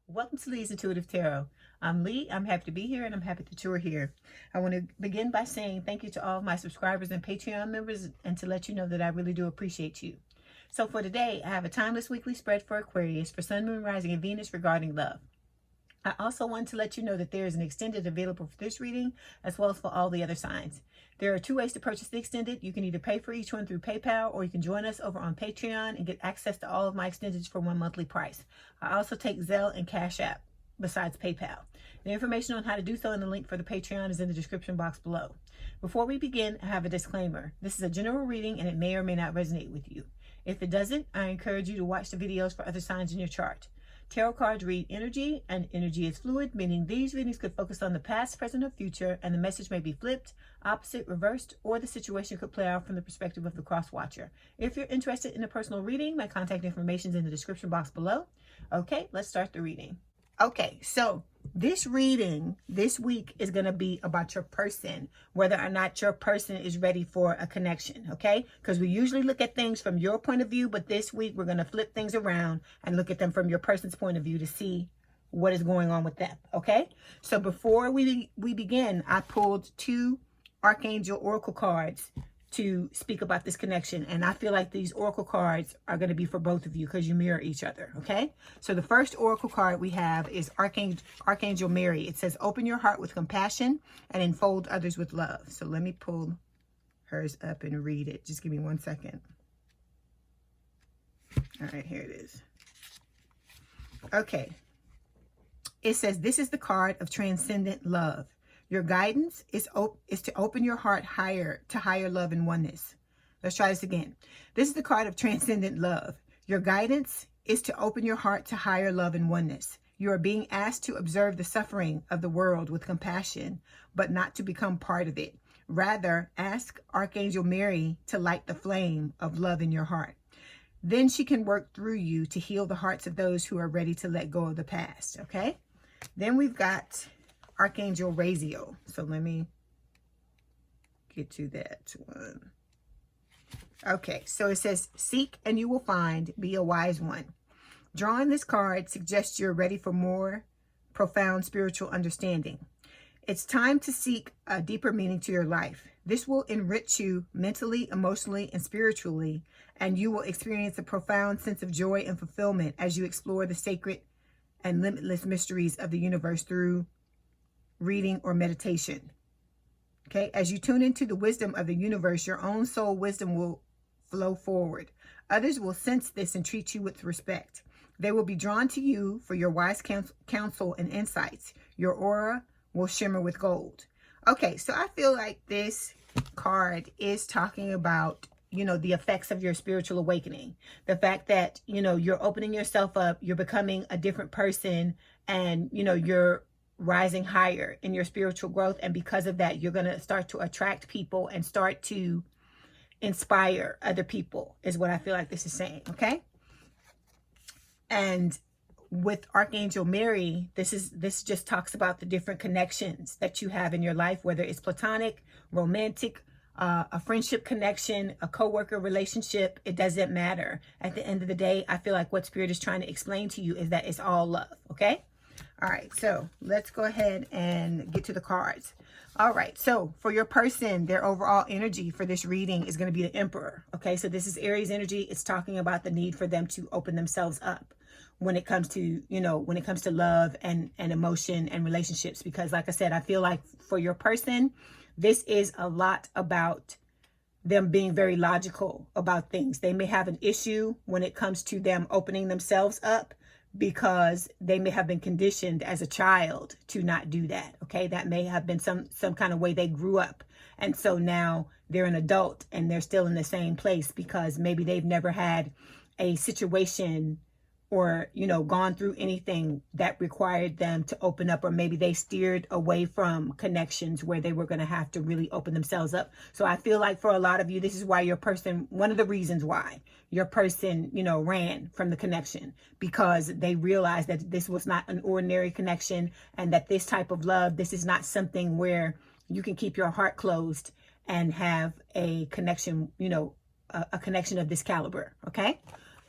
Welcome to Lee's Intuitive Tarot. I'm Lee. I'm happy to be here and I'm happy that you're here. I want to begin by saying thank you to all of my subscribers and Patreon members and to let you know that I really do appreciate you. So for today, I have a timeless weekly spread for Aquarius for Sun, Moon, Rising, and Venus regarding love. I also want to let you know that there is an extended available for this reading as well as for all the other signs. There are two ways to purchase the extended. You can either pay for each one through PayPal or you can join us over on Patreon and get access to all of my extendeds for one monthly price. I also take Zelle and Cash App besides PayPal. The information on how to do so and the link for the Patreon is in the description box below. Before we begin, I have a disclaimer. This is a general reading and it may or may not resonate with you. If it doesn't, I encourage you to watch the videos for other signs in your chart. Tarot cards read energy, and energy is fluid, meaning these readings could focus on the past, present, or future, and the message may be flipped, opposite, reversed, or the situation could play out from the perspective of the cross-watcher. If you're interested in a personal reading, my contact information is in the description box below. Okay, let's start the reading. Okay, so this reading this week is going to be about your person, whether or not your person is ready for a connection, okay? Because we usually look at things from your point of view, but this week we're going to flip things around and look at them from your person's point of view to see what is going on with them, okay? So before we begin, I pulled two Archangel Oracle cards to speak about this connection, and I feel like these oracle cards are going to be for both of you because you mirror each other. Okay, so the first oracle card we have is Archangel Mary. It says open your heart with compassion and enfold others with love. So let me pull hers up and read it. Just give me 1 second. All right, here it is. Okay, it says this is the card of transcendent love. Your guidance is to open your heart to higher love and oneness. Let's try this again. This is the card of transcendent love. Your guidance is to open your heart to higher love and oneness. You are being asked to observe the suffering of the world with compassion, but not to become part of it. Rather, ask Archangel Mary to light the flame of love in your heart. Then she can work through you to heal the hearts of those who are ready to let go of the past. Okay? Then we've got Archangel Razio. So let me get to that one. Okay, so it says, seek and you will find, be a wise one. Drawing this card suggests you're ready for more profound spiritual understanding. It's time to seek a deeper meaning to your life. This will enrich you mentally, emotionally, and spiritually, and you will experience a profound sense of joy and fulfillment as you explore the sacred and limitless mysteries of the universe through reading or meditation. Okay, as you tune into the wisdom of the universe, your own soul wisdom will flow forward. Others will sense this and treat you with respect. They will be drawn to you for your wise counsel and insights. Your aura will shimmer with gold. Okay, so I feel like this card is talking about, you know, the effects of your spiritual awakening. The fact that, you know, you're opening yourself up, you're becoming a different person, and, you know, you're rising higher in your spiritual growth, and because of that you're going to start to attract people and start to inspire other people, is what I feel like this is saying. Okay, and with Archangel Mary, this just talks about the different connections that you have in your life, whether it's platonic, romantic, a friendship connection, a co-worker relationship. It doesn't matter. At the end of the day, I feel like what Spirit is trying to explain to you is that it's all love. Okay. All right, so let's go ahead and get to the cards. All right, so for your person, their overall energy for this reading is going to be the Emperor. Okay, so this is Aries energy. It's talking about the need for them to open themselves up when it comes to, you know, when it comes to love and emotion and relationships. Because like I said, I feel like for your person, this is a lot about them being very logical about things. They may have an issue when it comes to them opening themselves up, because they may have been conditioned as a child to not do that. Okay, that may have been some kind of way they grew up, and so now they're an adult and they're still in the same place because maybe they've never had a situation or, you know, gone through anything that required them to open up, or maybe they steered away from connections where they were going to have to really open themselves up. So I feel like for a lot of you, this is why your person, one of the reasons why your person, you know, ran from the connection, because they realized that this was not an ordinary connection, and that this type of love, this is not something where you can keep your heart closed and have a connection, you know, a connection of this caliber. Okay.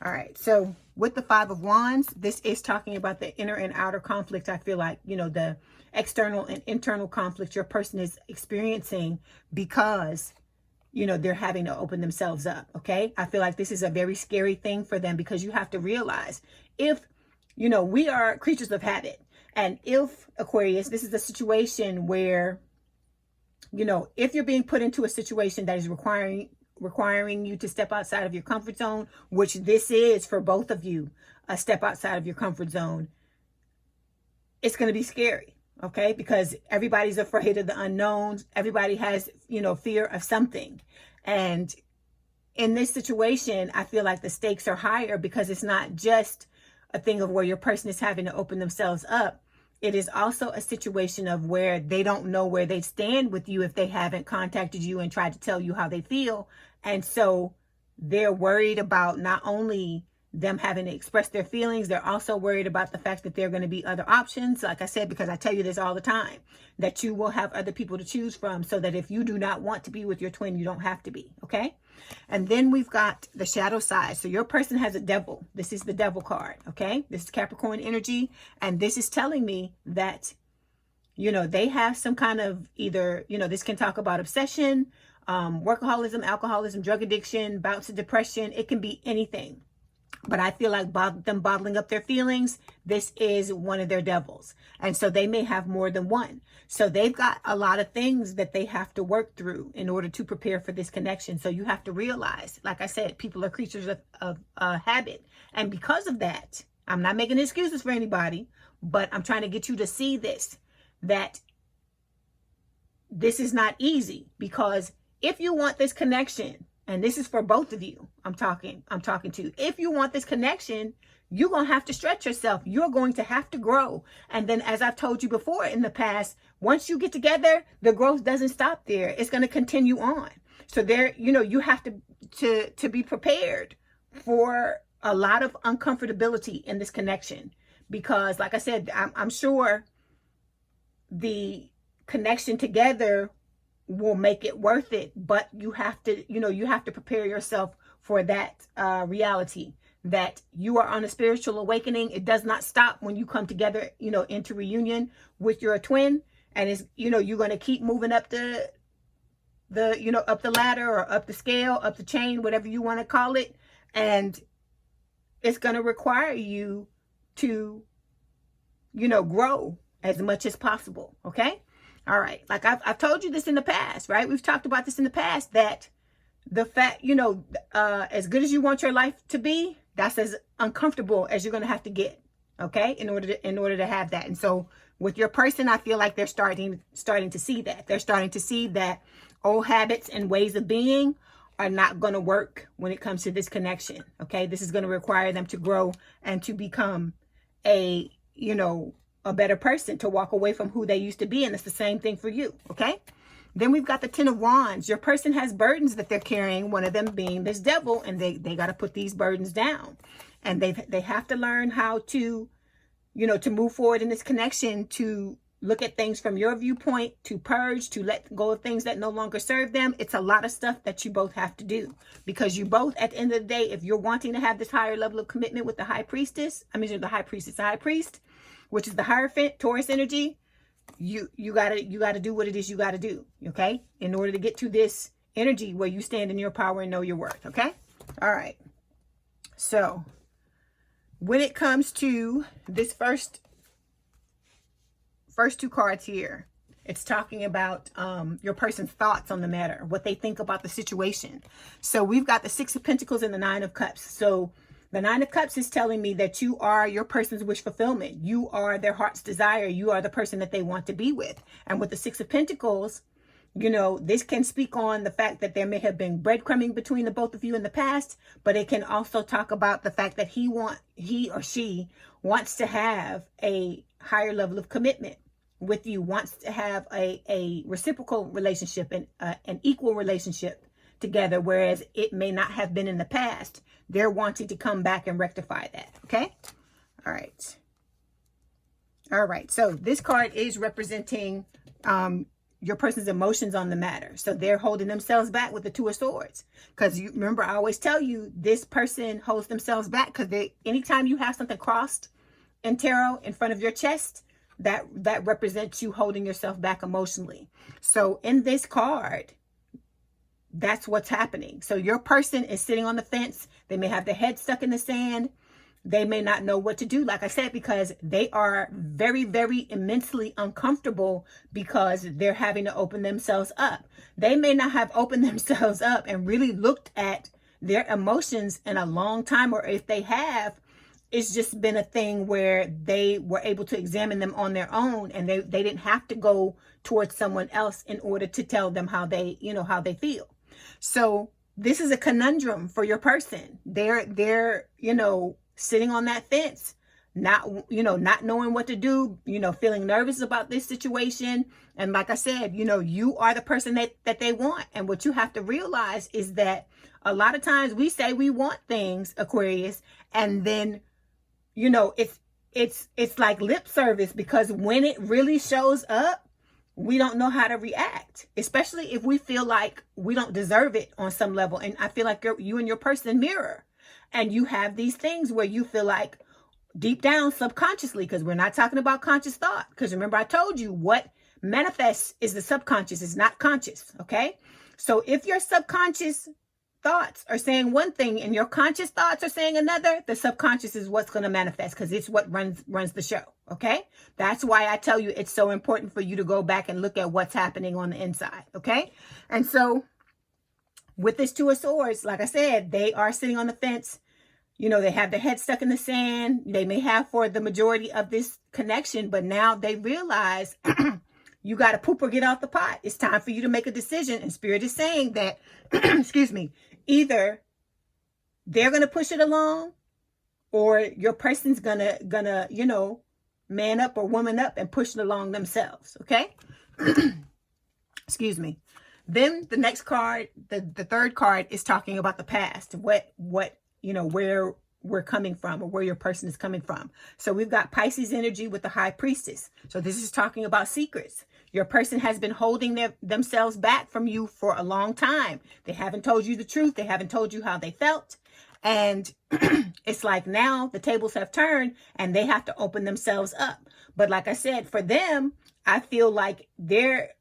All right. So with the Five of Wands, this is talking about the inner and outer conflict. I feel like, you know, the external and internal conflict your person is experiencing because, you know, they're having to open themselves up. Okay. I feel like this is a very scary thing for them because you have to realize if, you know, we are creatures of habit. And if, Aquarius, this is a situation where, you know, if you're being put into a situation that is requiring you to step outside of your comfort zone, which this is for both of you, a step outside of your comfort zone, it's going to be scary. Okay. Because everybody's afraid of the unknowns. Everybody has, you know, fear of something. And in this situation, I feel like the stakes are higher because it's not just a thing of where your person is having to open themselves up. It is also a situation of where they don't know where they stand with you if they haven't contacted you and tried to tell you how they feel. And so they're worried about not only them having to express their feelings, they're also worried about the fact that there are going to be other options. Like I said, because I tell you this all the time, that you will have other people to choose from so that if you do not want to be with your twin, you don't have to be. Okay. And then we've got the shadow side. So your person has a devil. This is the devil card. Okay. This is Capricorn energy. And this is telling me that, you know, they have some kind of either, you know, this can talk about obsession, workaholism, alcoholism, drug addiction, bouts of depression. It can be anything. But I feel like them bottling up their feelings, this is one of their devils. And so they may have more than one. So they've got a lot of things that they have to work through in order to prepare for this connection. So you have to realize, like I said, people are creatures of habit. And because of that, I'm not making excuses for anybody, but I'm trying to get you to see this, that this is not easy. Because if you want this connection, and this is for both of you, I'm talking to. If you want this connection, you're going to have to stretch yourself. You're going to have to grow. And then, as I've told you before in the past, once you get together, the growth doesn't stop there. It's going to continue on. So there, you know, you have to be prepared for a lot of uncomfortability in this connection. Because like I said, I'm sure the connection together will make it worth it, but you have to, you know, you have to prepare yourself for that reality that you are on a spiritual awakening. It does not stop when you come together, you know, into reunion with your twin, and it's, you know, you're going to keep moving up the you know, up the ladder or up the scale, up the chain, whatever you want to call it, and it's going to require you to, you know, grow as much as possible. Okay. All right. Like I've told you this in the past, right? We've talked about this in the past, that the fact, you know, as good as you want your life to be, that's as uncomfortable as you're going to have to get. Okay. In order to have that. And so with your person, I feel like they're starting to see that. They're starting to see that old habits and ways of being are not going to work when it comes to this connection. Okay. This is going to require them to grow and to become a, you know, a better person, to walk away from who they used to be. And it's the same thing for you. Okay. Then we've got the Ten of Wands. Your person has burdens that they're carrying, one of them being this devil, and they got to put these burdens down. And they have to learn how to, you know, to move forward in this connection, to look at things from your viewpoint, to purge, to let go of things that no longer serve them. It's a lot of stuff that you both have to do, because you both, at the end of the day, if you're wanting to have this higher level of commitment with the High Priestess, the High Priest, which is the Hierophant, Taurus energy, you gotta do what it is you gotta do, okay, in order to get to this energy where you stand in your power and know your worth. Okay. All right. So when it comes to this first two cards here, it's talking about your person's thoughts on the matter, what they think about the situation. So we've got the Six of Pentacles and the Nine of Cups. So the Nine of Cups is telling me that you are your person's wish fulfillment. You are their heart's desire. You are the person that they want to be with. And with the Six of Pentacles, you know, this can speak on the fact that there may have been breadcrumbing between the both of you in the past, but it can also talk about the fact that he or she wants to have a higher level of commitment with you, wants to have a reciprocal relationship and an equal relationship together, whereas it may not have been in the past. They're wanting to come back and rectify that. Okay. All right. All right. So this card is representing your person's emotions on the matter. So they're holding themselves back with the Two of Swords. Because you remember, I always tell you, this person holds themselves back because anytime you have something crossed in tarot in front of your chest, that represents you holding yourself back emotionally. So in this card, that's what's happening. So your person is sitting on the fence. They may have their head stuck in the sand. They may not know what to do, like I said, because they are very, very immensely uncomfortable because they're having to open themselves up. They may not have opened themselves up and really looked at their emotions in a long time, or if they have, it's just been a thing where they were able to examine them on their own, and they didn't have to go towards someone else in order to tell them how they, how they feel. So this is a conundrum for your person. They're sitting on that fence, not knowing what to do, feeling nervous about this situation. And like I said, you are the person that they want. And what you have to realize is that a lot of times we say we want things, Aquarius, and then, it's like lip service, because when it really shows up, we don't know how to react, especially if we feel like we don't deserve it on some level. And I feel like you and your person mirror. And you have these things where you feel like deep down subconsciously, because we're not talking about conscious thought. Because remember, I told you what manifests is the subconscious, is not conscious. Okay. So if your subconscious thoughts are saying one thing and your conscious thoughts are saying another, the subconscious is what's going to manifest, because it's what runs the show. Okay. That's why I tell you it's so important for you to go back and look at what's happening on the inside. Okay. And so with this Two of Swords, like I said, they are sitting on the fence. They have their head stuck in the sand. They may have for the majority of this connection, but now they realize you got to poop or get off the pot. It's time for you to make a decision. And Spirit is saying that, excuse me, either they're going to push it along, or your person's gonna, man up or woman up and push it along themselves. Okay. Excuse me. Then the next card, the third card, is talking about the past. What where we're coming from, or where your person is coming from. So we've got Pisces energy with the High Priestess. So this is talking about secrets. Your person has been holding themselves back from you for a long time. They haven't told you the truth. They haven't told you how they felt. And it's like now the tables have turned and they have to open themselves up. But like I said, for them, I feel like they're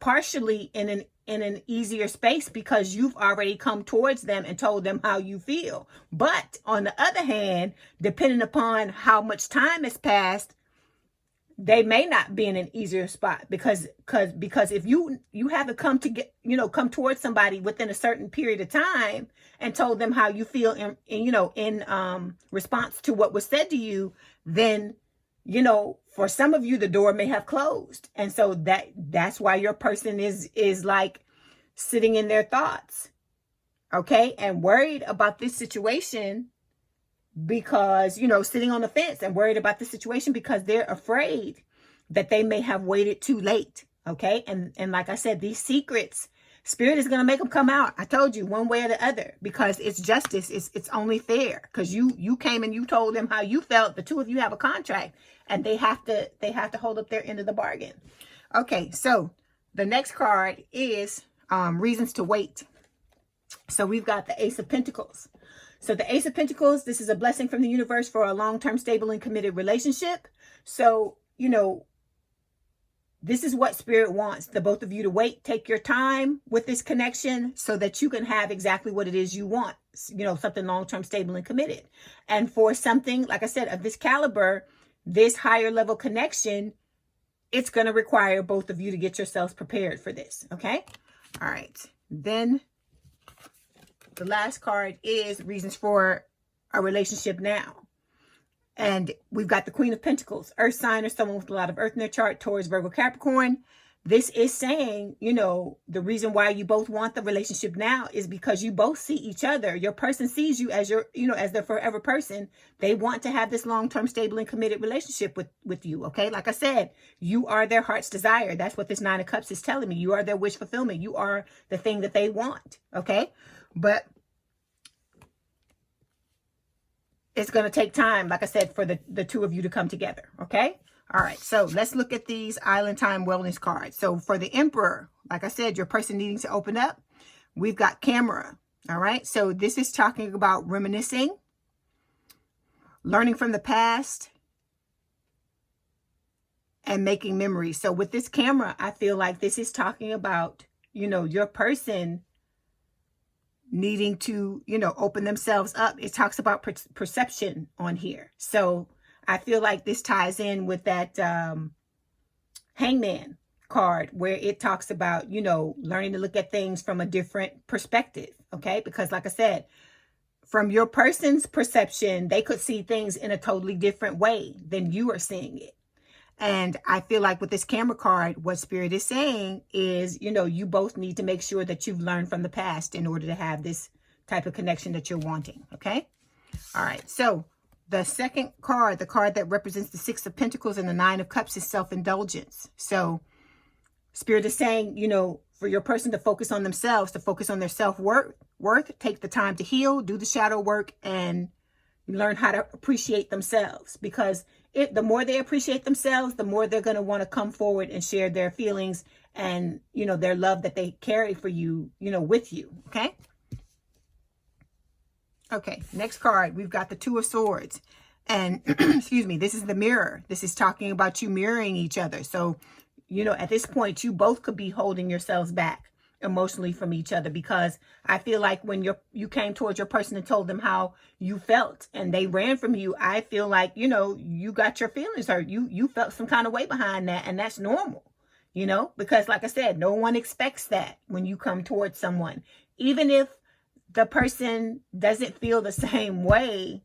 partially in an easier space because you've already come towards them and told them how you feel. But on the other hand, depending upon how much time has passed, they may not be in an easier spot because if you haven't come towards somebody within a certain period of time and told them how you feel in response to what was said to you, then for some of you, the door may have closed. And so that's why your person is like sitting in their thoughts, okay, and worried about this situation because, sitting on the fence and worried about the situation because they're afraid that they may have waited too late, okay? And like I said, these secrets, Spirit is going to make them come out. I told you, one way or the other, because it's justice. It's only fair, because you came and you told them how you felt. The two of you have a contract, and they have to hold up their end of the bargain. Okay, so the next card is reasons to wait. So we've got the Ace of Pentacles. So the Ace of Pentacles, this is a blessing from the universe for a long-term, stable, and committed relationship. So, this is what Spirit wants, the both of you to wait, take your time with this connection so that you can have exactly what it is you want, something long-term, stable, and committed. And for something, like I said, of this caliber, this higher level connection, it's going to require both of you to get yourselves prepared for this. Okay. All right. Then the last card is reasons for a relationship now. And we've got the Queen of Pentacles, earth sign or someone with a lot of earth in their chart, Taurus, Virgo, Capricorn. This is saying, the reason why you both want the relationship now is because you both see each other. Your person sees you as as their forever person. They want to have this long-term, stable, and committed relationship with you. Okay. Like I said, you are their heart's desire. That's what this Nine of Cups is telling me. You are their wish fulfillment. You are the thing that they want. Okay. But it's going to take time, like I said, for the two of you to come together. Okay. All right, so let's look at these Island Time Wellness cards. So for the Emperor, like I said, your person needing to open up, we've got Camera. All right, so this is talking about reminiscing, learning from the past, and making memories. So with this Camera, I feel like this is talking about, you know, your person needing to, you know, open themselves up. It talks about perception on here. So I feel like this ties in with that Hangman card, where it talks about, you know, learning to look at things from a different perspective. Okay, because like I said, from your person's perception, they could see things in a totally different way than you are seeing it. And I feel like with this Camera card, what Spirit is saying is, you know, you both need to make sure that you've learned from the past in order to have this type of connection that you're wanting. Okay. All right. So the second card, the card that represents the Six of Pentacles and the Nine of Cups, is self-indulgence. So Spirit is saying, you know, for your person to focus on themselves, to focus on their self-worth, take the time to heal, do the shadow work, and learn how to appreciate themselves. Because the more they appreciate themselves, the more they're going to want to come forward and share their feelings and, you know, their love that they carry for you, you know, with you. Okay. Okay. Next card, we've got the Two of Swords. And excuse me, this is the Mirror. This is talking about you mirroring each other. So, you know, at this point, you both could be holding yourselves back emotionally from each other, because I feel like when you came towards your person and told them how you felt and they ran from you, I feel like, you know, you got your feelings hurt. You felt some kind of way behind that, and that's normal, you know, because like I said, no one expects that when you come towards someone. Even if the person doesn't feel the same way,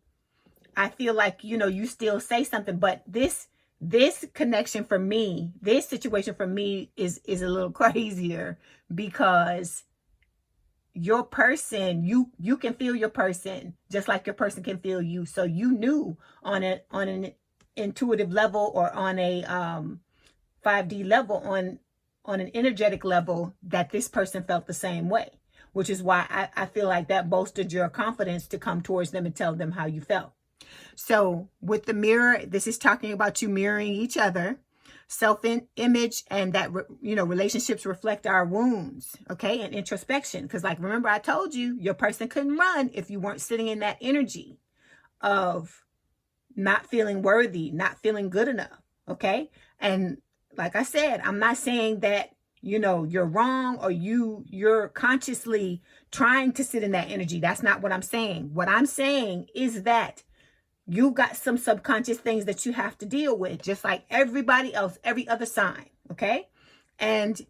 I feel like, you know, you still say something. But this connection for me, this situation for me is a little crazier, because your person, you can feel your person just like your person can feel you. So you knew on an intuitive level, or on a 5D level, on an energetic level, that this person felt the same way, which is why I feel like that bolstered your confidence to come towards them and tell them how you felt. So with the Mirror, this is talking about you mirroring each other, self-image, and that, you know, relationships reflect our wounds, okay, and introspection. Because like, remember I told you, your person couldn't run if you weren't sitting in that energy of not feeling worthy, not feeling good enough, okay? And like I said, I'm not saying that, you know, you're wrong, or you're consciously trying to sit in that energy. That's not what I'm saying. What I'm saying is that you got some subconscious things that you have to deal with, just like everybody else, every other sign, okay? And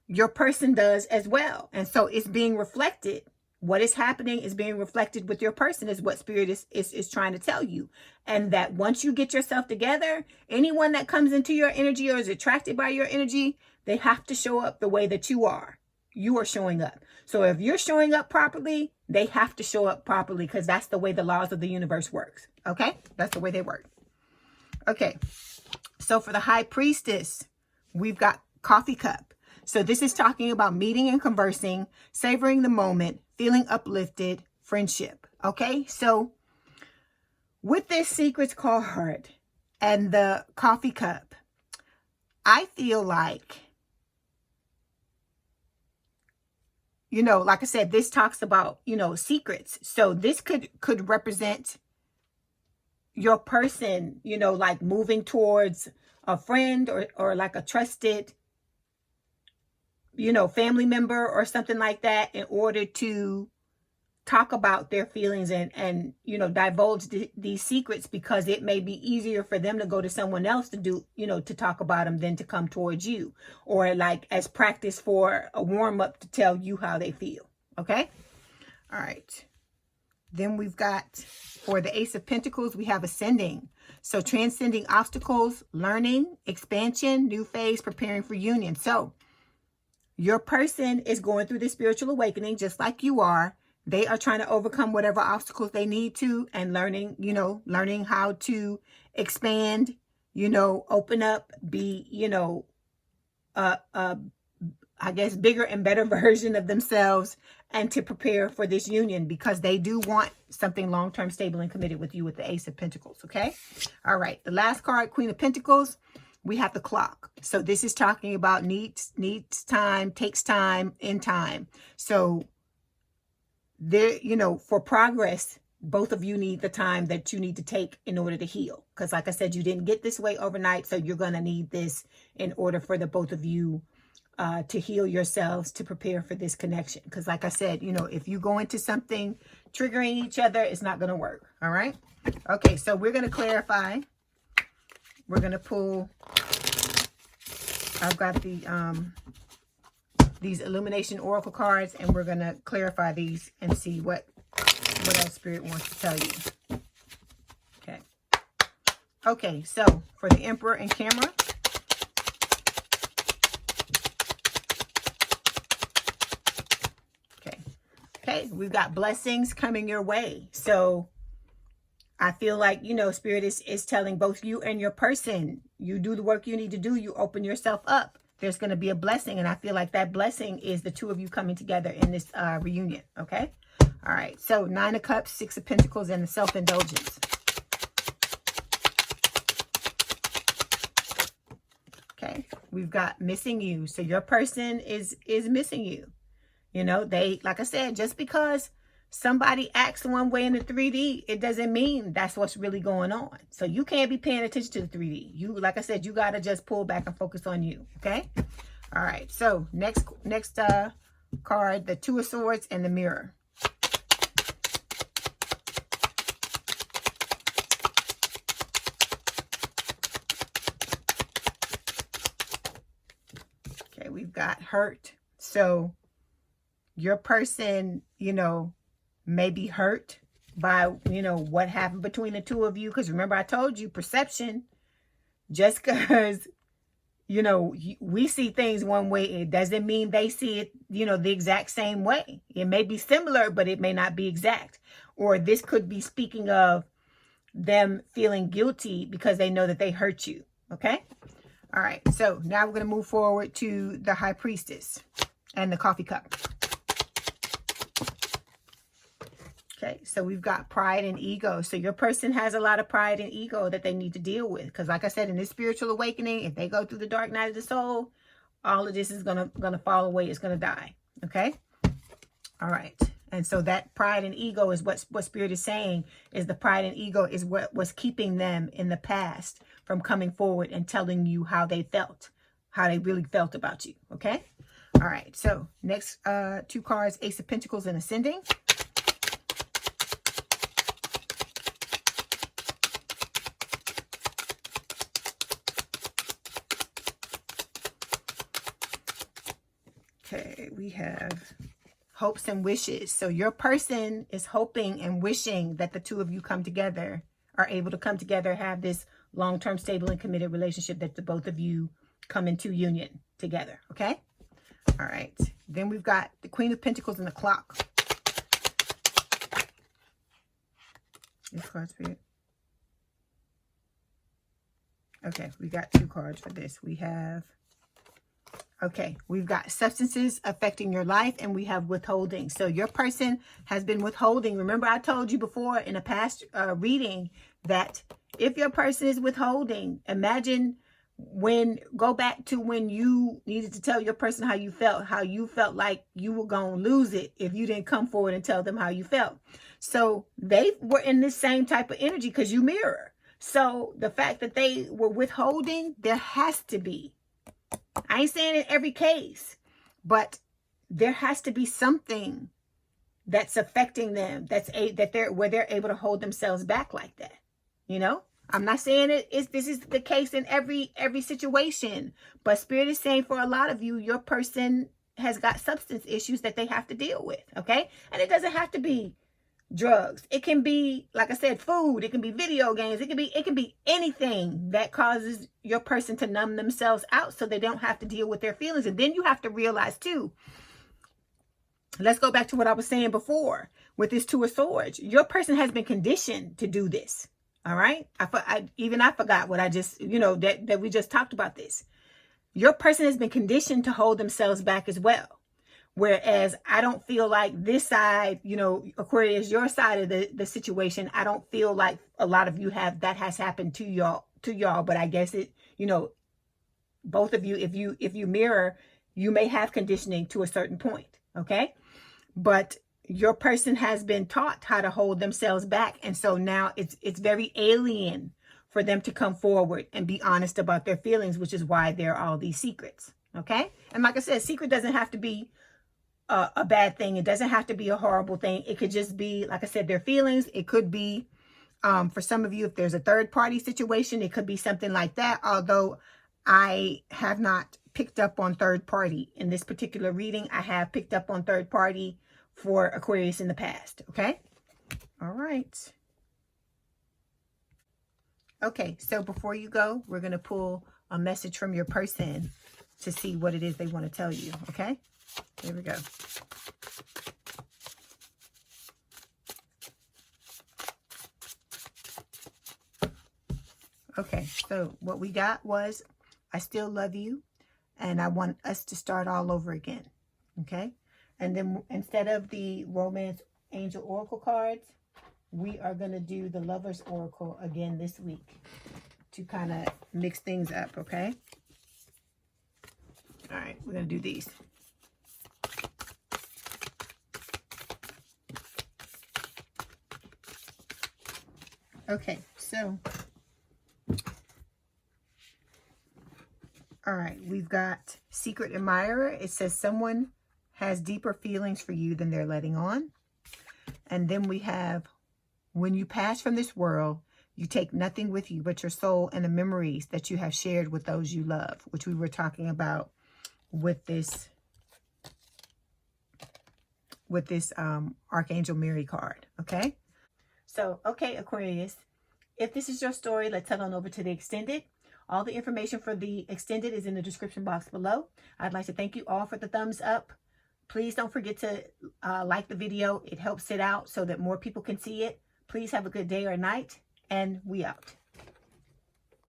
your person does as well. And so it's being reflected. What is happening is being reflected with your person, is what Spirit is trying to tell you. And that once you get yourself together, anyone that comes into your energy or is attracted by your energy, they have to show up the way that you are. You are showing up. So if you're showing up properly, they have to show up properly, because that's the way the laws of the universe works. Okay? That's the way they work. Okay. So for the High Priestess, we've got Coffee Cup. So this is talking about meeting and conversing, savoring the moment, feeling uplifted, friendship. Okay? So with this Secrets card and the Coffee Cup, I feel like, you know, like I said, this talks about, you know, secrets. So this could represent your person, you know, like moving towards a friend, or like a trusted, you know, family member or something like that, in order to talk about their feelings and you know, divulge these secrets, because it may be easier for them to go to someone else to do, you know, to talk about them than to come towards you, or like as practice for a warm-up to tell you how they feel. Okay. All right. Then we've got, for the Ace of Pentacles, we have Ascending. So transcending obstacles, learning, expansion, new phase, preparing for union. So your person is going through this spiritual awakening just like you are. They are trying to overcome whatever obstacles they need to, and learning, you know, learning how to expand, you know, open up, be, you know, I guess bigger and better version of themselves, and to prepare for this union, because they do want something long-term, stable, and committed with you with the Ace of Pentacles, okay? All right, the last card, Queen of Pentacles, we have the clock. So this is talking about needs time, takes time, in time. So there, you know, for progress, both of you need the time that you need to take in order to heal. Because like I said, you didn't get this way overnight, so you're going to need this in order for the both of you to heal yourselves, to prepare for this connection. Because like I said, you know, if you go into something triggering each other, it's not going to work. All right. Okay. So we're going to clarify. We're going to pull. I've got the these illumination oracle cards, and we're going to clarify these and see what else Spirit wants to tell you. Okay. Okay. So for the Emperor and Camera. Okay, we've got blessings coming your way. So I feel like, you know, Spirit is telling both you and your person, you do the work you need to do, you open yourself up. There's going to be a blessing, and I feel like that blessing is the two of you coming together in this reunion, okay? All right, so 9 of Cups, 6 of Pentacles, and the self-indulgence. Okay, we've got missing you. So your person is missing you. You know, they, like I said, just because somebody acts one way in the 3D, it doesn't mean that's what's really going on. So you can't be paying attention to the 3D. You, like I said, you got to just pull back and focus on you. Okay. All right. So next card, the 2 of Swords and the Mirror. Okay. We've got hurt. So your person, you know, may be hurt by, you know, what happened between the two of you. Because remember, I told you, perception, just because, you know, we see things one way, it doesn't mean they see it, you know, the exact same way. It may be similar, but it may not be exact. Or this could be speaking of them feeling guilty because they know that they hurt you. Okay. All right. So now we're going to move forward to the High Priestess and the Coffee Cup. Okay, so we've got pride and ego. So your person has a lot of pride and ego that they need to deal with. Because like I said, in this spiritual awakening, if they go through the dark night of the soul, all of this is gonna fall away. It's gonna die. Okay? All right. And so that pride and ego is what Spirit is saying, is the pride and ego is what was keeping them in the past from coming forward and telling you how they felt, how they really felt about you. Okay? All right. So next 2 cards, Ace of Pentacles and Ascending. Okay, we have hopes and wishes. So your person is hoping and wishing that the two of you come together, are able to come together, have this long-term, stable, and committed relationship, that the both of you come into union together. Okay? All right. Then we've got the Queen of Pentacles and the Clock. This card, Spirit. Okay, we got 2 cards for this. We have... Okay, we've got substances affecting your life, and we have withholding. So your person has been withholding. Remember, I told you before in a past reading that if your person is withholding, imagine go back to when you needed to tell your person how you felt like you were going to lose it if you didn't come forward and tell them how you felt. So they were in this same type of energy because you mirror. So the fact that they were withholding, there has to be, I ain't saying in every case, but there has to be something that's affecting them, where they're able to hold themselves back like that. You know, I'm not saying this is the case in every situation, but Spirit is saying for a lot of you, your person has got substance issues that they have to deal with. Okay, and it doesn't have to be drugs. It can be, like I said, food. It can be video games. It can be anything that causes your person to numb themselves out so they don't have to deal with their feelings. And then you have to realize too, let's go back to what I was saying before with this 2 of Swords. Your person has been conditioned to do this. All right. I forgot what I just, you know, that we just talked about this. Your person has been conditioned to hold themselves back as well. Whereas I don't feel like this side, you know, Aquarius, your side of the situation, I don't feel like a lot of you have, that has happened to y'all, but I guess it, you know, both of you, if you mirror, you may have conditioning to a certain point, okay? But your person has been taught how to hold themselves back, and so now it's very alien for them to come forward and be honest about their feelings, which is why there are all these secrets, okay? And like I said, secret doesn't have to be a bad thing. It doesn't have to be a horrible thing. It could just be, like I said, their feelings. It could be, for some of you, if there's a third party situation, it could be something like that. Although I have not picked up on third party in this particular reading. I have picked up on third party for Aquarius in the past. Okay. All right. Okay. So before you go, we're going to pull a message from your person to see what it is they want to tell you. Okay. Here we go. Okay, so what we got was, I still love you, and I want us to start all over again. Okay, and then instead of the Romance Angel Oracle cards, we are going to do the Lover's Oracle again this week to kind of mix things up. Okay, all right, we're going to do these. Okay, so, all right, we've got Secret Admirer. It says someone has deeper feelings for you than they're letting on. And then we have, when you pass from this world, you take nothing with you but your soul and the memories that you have shared with those you love, which we were talking about with this Archangel Mary card, okay? So, okay, Aquarius, if this is your story, let's head on over to the extended. All the information for the extended is in the description box below. I'd like to thank you all for the thumbs up. Please don't forget to like the video. It helps it out so that more people can see it. Please have a good day or night, and we out.